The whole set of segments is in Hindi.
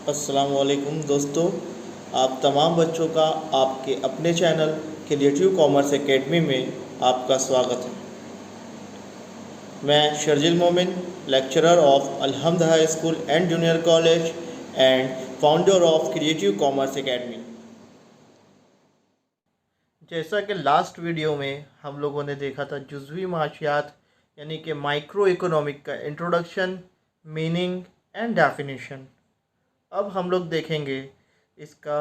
अस्सलामुअलैकुम दोस्तों, आप तमाम बच्चों का आपके अपने चैनल क्रिएटिव कॉमर्स एकेडमी में आपका स्वागत है। मैं Sharjil Momin, lecturer of Alhamd high school and junior college and founder of creative commerce academy. जैसा कि लास्ट वीडियो में हम लोगों ने देखा था जुज़वी माशियात यानी कि माइक्रो इकोनॉमिक का इंट्रोडक्शन, मीनिंग एंड डेफिनेशन। अब हम लोग देखेंगे इसका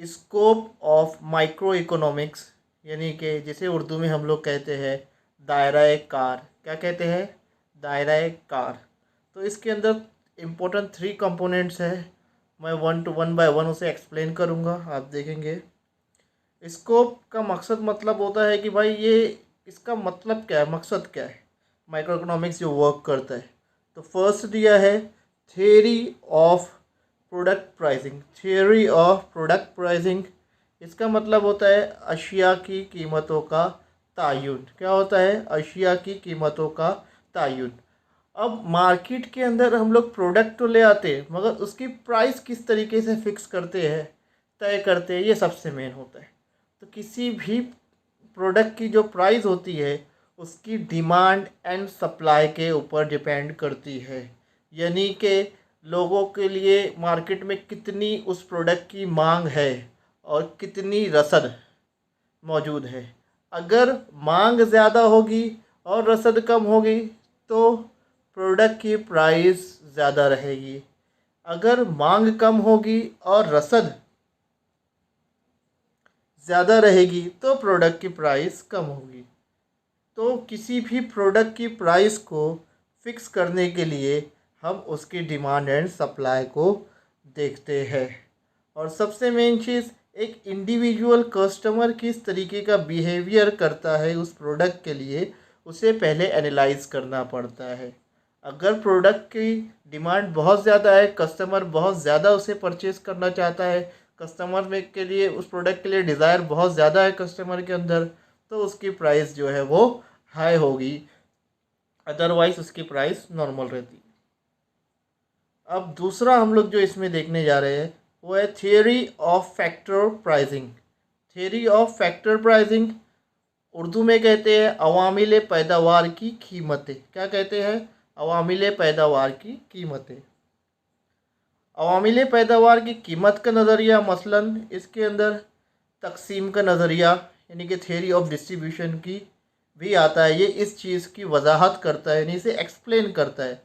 स्कोप ऑफ माइक्रो इकोनॉमिक्स, यानी कि जिसे उर्दू में हम लोग कहते हैं दायरा कार। क्या कहते हैं? दायरा कार। तो इसके अंदर इम्पोर्टेंट 3 कंपोनेंट्स है। मैं 1 बाय 1 उसे एक्सप्लेन करूँगा, आप देखेंगे। स्कोप का मकसद मतलब होता है कि भाई ये इसका मतलब क्या है, मकसद क्या है माइक्रो इकोनॉमिक्स जो वर्क करता है। तो फर्स्ट दिया है theory of product pricing. Theory of product pricing, इसका मतलब होता है अशिया की कीमतों का तायुन। क्या होता है? अशिया की कीमतों का तायुन। अब मार्केट के अंदर हम लोग प्रोडक्ट तो ले आते हैं, मगर उसकी प्राइस किस तरीके से फिक्स करते हैं, तय करते हैं, ये सबसे मेन होता है। तो किसी भी प्रोडक्ट की जो प्राइस होती है उसकी डिमांड एंड सप्लाई के ऊपर डिपेंड करती है, यानी कि लोगों के लिए मार्केट में कितनी उस प्रोडक्ट की मांग है और कितनी रसद मौजूद है। अगर मांग ज़्यादा होगी और रसद कम होगी तो प्रोडक्ट की प्राइस ज़्यादा रहेगी। अगर मांग कम होगी और रसद ज़्यादा रहेगी तो प्रोडक्ट की प्राइस कम होगी। तो किसी भी प्रोडक्ट की प्राइस को फिक्स करने के लिए हम उसकी डिमांड एंड सप्लाई को देखते हैं। और सबसे मेन चीज़, एक इंडिविजुअल कस्टमर किस तरीके का बिहेवियर करता है उस प्रोडक्ट के लिए, उसे पहले एनालाइज करना पड़ता है। अगर प्रोडक्ट की डिमांड बहुत ज़्यादा है, कस्टमर बहुत ज़्यादा उसे परचेज़ करना चाहता है, कस्टमर में के लिए उस प्रोडक्ट के लिए डिज़ायर बहुत ज़्यादा है कस्टमर के अंदर, तो उसकी प्राइस जो है वो हाई होगी, अदरवाइज उसकी प्राइस नॉर्मल रहती है। अब दूसरा हम लोग जो इसमें देखने जा रहे हैं वो है theory of factor pricing. Theory of factor pricing Urdu में कहते हैं अवामिल पैदावार की कीमतें। क्या कहते हैं? अवामिल पैदावार की कीमतें। अवामिल पैदावार की कीमत का नज़रिया मसलन इसके अंदर तकसीम का नज़रिया यानी कि थियरी ऑफ डिस्ट्रीब्यूशन की भी आता है। ये इस चीज़ की वजाहत करता है, यानी इसे एक्सप्लेन करता है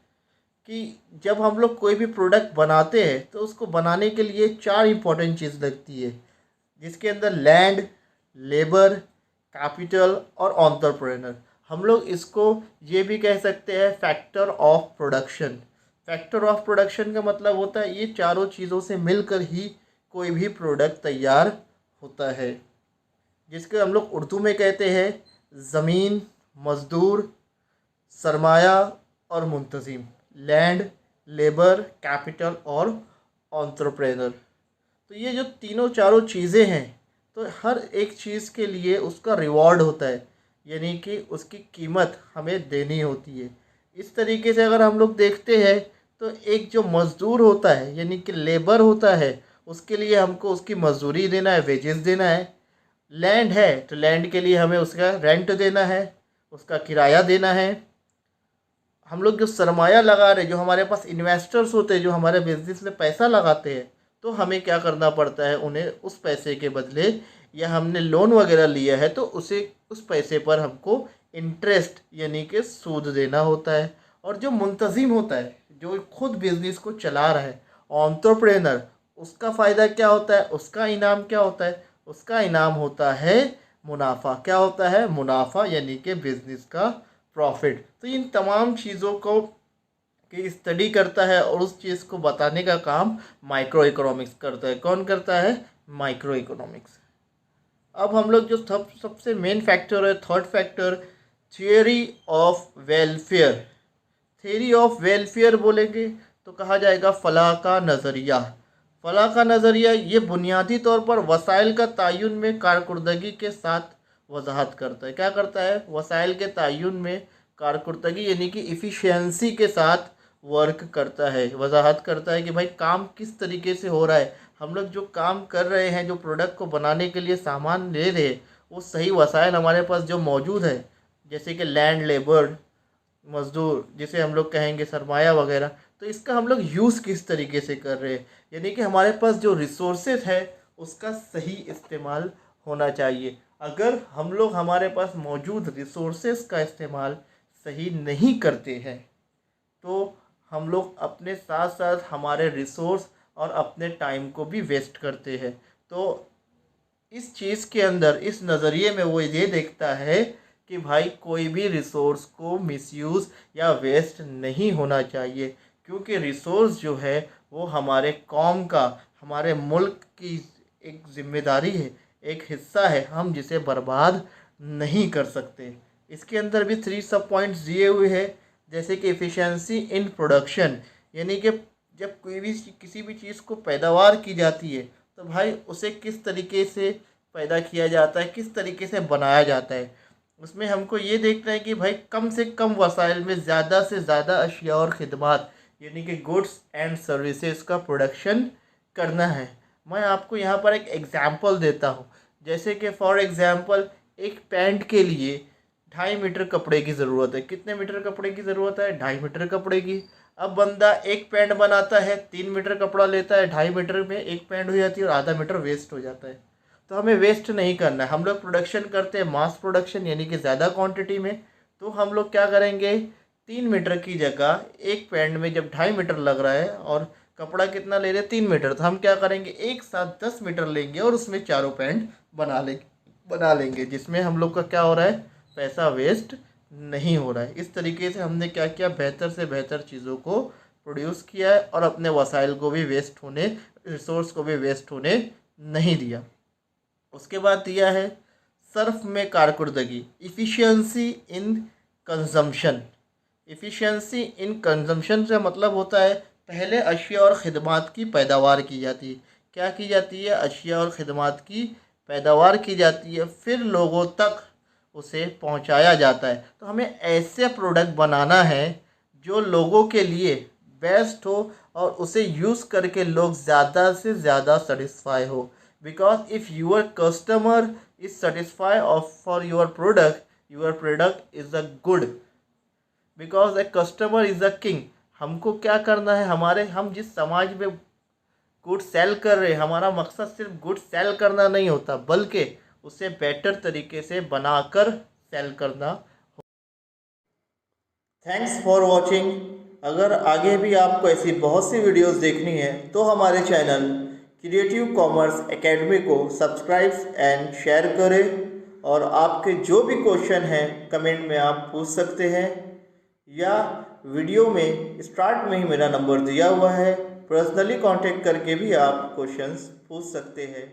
कि जब हम लोग कोई भी प्रोडक्ट बनाते हैं तो उसको बनाने के लिए 4 इंपॉर्टेंट चीज़ लगती है, जिसके अंदर लैंड, लेबर, कैपिटल और एंटरप्रेन्योर। हम लोग इसको ये भी कह सकते हैं factor of production. Factor of production का मतलब होता है ये चारों चीज़ों से मिलकर ही कोई भी प्रोडक्ट तैयार होता है, जिसके हम लोग उर्दू में कहते हैं ज़मीन, मज़दूर, सरमाया और मुंतज़िम। लैंड, लेबर, कैपिटल और एंटरप्रेन्योर। तो ये जो तीनों चारों चीज़ें हैं, तो हर एक चीज़ के लिए उसका रिवॉर्ड होता है, यानी कि उसकी कीमत हमें देनी होती है। इस तरीके से अगर हम लोग देखते हैं तो एक जो मज़दूर होता है यानी कि लेबर होता है, उसके लिए हमको उसकी मजदूरी देना है, वेजेस देना है। लैंड है तो लैंड के लिए हमें उसका रेंट देना है, उसका किराया देना है। हम लोग जो सरमाया लगा रहे, जो हमारे पास इन्वेस्टर्स होते हैं, जो हमारे बिजनेस में पैसा लगाते हैं, तो हमें क्या करना पड़ता है, उन्हें उस पैसे के बदले, या हमने लोन वगैरह लिया है तो उसे उस पैसे पर हमको इंटरेस्ट यानी कि सूद देना होता है। और जो मुंतजिम होता है, जो खुद बिजनेस को चला रहा है, एंटरप्रेन्योर, उसका फ़ायदा क्या होता है, उसका इनाम क्या होता है? उसका इनाम होता है मुनाफा। क्या होता है? मुनाफा, यानी कि बिजनेस का प्रॉफिट। तो इन तमाम चीज़ों को की स्टडी करता है और उस चीज़ को बताने का काम माइक्रो इकोनॉमिक्स करता है। कौन करता है? Micro economics. अब हम लोग जो सबसे मेन फैक्टर है, third factor, theory of welfare. Theory of welfare बोलेंगे तो कहा जाएगा फलाह का नज़रिया। फलाह का नज़रिया ये बुनियादी तौर पर वसाइल का तयन में कारकर्दगी के साथ वजाहत करता है। क्या करता है? वसाइल के तयन में कारकर्दगी यानी कि इफ़िशियंसी के साथ वर्क करता है, वजाहत करता है कि भाई काम किस तरीके से हो रहा है, हम लोग जो काम कर रहे हैं, जो प्रोडक्ट को बनाने के लिए सामान ले रहे हैं, वो सही वसाइल हमारे पास जो मौजूद है, जैसे कि लैंड, लेबर, मज़दूर जिसे हम लोग कहेंगे, सरमाया वगैरह, तो इसका हम लोग यूज़ किस तरीके से कर रहे हैं। यानी कि हमारे पास जो रिसोर्सेज है उसका सही इस्तेमाल होना चाहिए। अगर हम लोग हमारे पास मौजूद रिसोर्सेज का इस्तेमाल सही नहीं करते हैं तो हम लोग अपने साथ साथ हमारे रिसोर्स और अपने टाइम को भी वेस्ट करते हैं। तो इस चीज़ के अंदर, इस नज़रिए में वो ये देखता है कि भाई कोई भी रिसोर्स को मिसयूज़ या वेस्ट नहीं होना चाहिए, क्योंकि रिसोर्स जो है वो हमारे कौम का, हमारे मुल्क की एक ज़िम्मेदारी है, एक हिस्सा है, हम जिसे बर्बाद नहीं कर सकते। इसके अंदर भी 3 सब पॉइंट्स दिए हुए हैं, जैसे कि एफिशिएंसी इन प्रोडक्शन, यानी कि जब कोई भी किसी भी चीज़ को पैदावार की जाती है तो भाई उसे किस तरीके से पैदा किया जाता है, किस तरीके से बनाया जाता है। उसमें हमको ये देखना है कि भाई कम से कम वसाइल में ज़्यादा से ज़्यादा अशिया और ख़िदमत, यानी कि गुड्स एंड सर्विसेज का प्रोडक्शन करना है। मैं आपको यहाँ पर एक एग्ज़ाम्पल देता हूँ, जैसे कि फॉर एग्ज़ाम्पल एक पैंट के लिए 2.5 मीटर कपड़े की ज़रूरत है। कितने मीटर कपड़े की ज़रूरत है? 2.5 मीटर कपड़े की। अब बंदा एक पैंट बनाता है, 3 मीटर कपड़ा लेता है, 2.5 मीटर में एक पैंट हो जाती है और आधा मीटर वेस्ट हो जाता है। तो हमें वेस्ट नहीं करना है। हम लोग प्रोडक्शन करते हैं मास प्रोडक्शन, यानी कि ज़्यादा क्वांटिटी में। तो हम लोग क्या करेंगे, 3 मीटर की जगह एक पैंट में जब 2.5 मीटर लग रहा है और कपड़ा कितना ले रहे हैं, 3 मीटर, तो हम क्या करेंगे, एक साथ 10 मीटर लेंगे और उसमें चारों पैंट बना लेंगे, जिसमें हम लोग का क्या हो रहा है, पैसा वेस्ट नहीं हो रहा है। इस तरीके से हमने क्या किया, बेहतर से बेहतर चीज़ों को प्रोड्यूस किया है और अपने वसाइल को भी वेस्ट होने, रिसोर्स को भी वेस्ट होने नहीं दिया। उसके बाद दिया है सर्फ में कारकर्दगी, efficiency in consumption. Efficiency in consumption से मतलब होता है पहले अशिया और ख़िदमत की पैदावार की जाती है। क्या की जाती है? अशिया और ख़िदमत की पैदावार की जाती है, फिर लोगों तक उसे पहुंचाया जाता है। तो हमें ऐसे प्रोडक्ट बनाना है जो लोगों के लिए बेस्ट हो और उसे यूज़ करके लोग ज़्यादा से ज़्यादा सेटिस्फाई हो। Because if your customer is satisfy of for your product is a good, because a customer is a king. हमको क्या करना है, हम जिस समाज में गुड सेल कर रहे हैं, हमारा मकसद सिर्फ गुड सेल करना नहीं होता, बल्कि उसे बेटर तरीके से बनाकर सेल करना। Thanks for watching. अगर आगे भी आपको ऐसी बहुत सी वीडियोस देखनी है तो हमारे चैनल क्रिएटिव कॉमर्स एकेडमी को सब्सक्राइब एंड शेयर करें। और आपके जो भी क्वेश्चन हैं कमेंट में आप पूछ सकते हैं, या वीडियो में स्टार्ट में ही मेरा नंबर दिया हुआ है, पर्सनली कांटेक्ट करके भी आप क्वेश्चंस पूछ सकते हैं।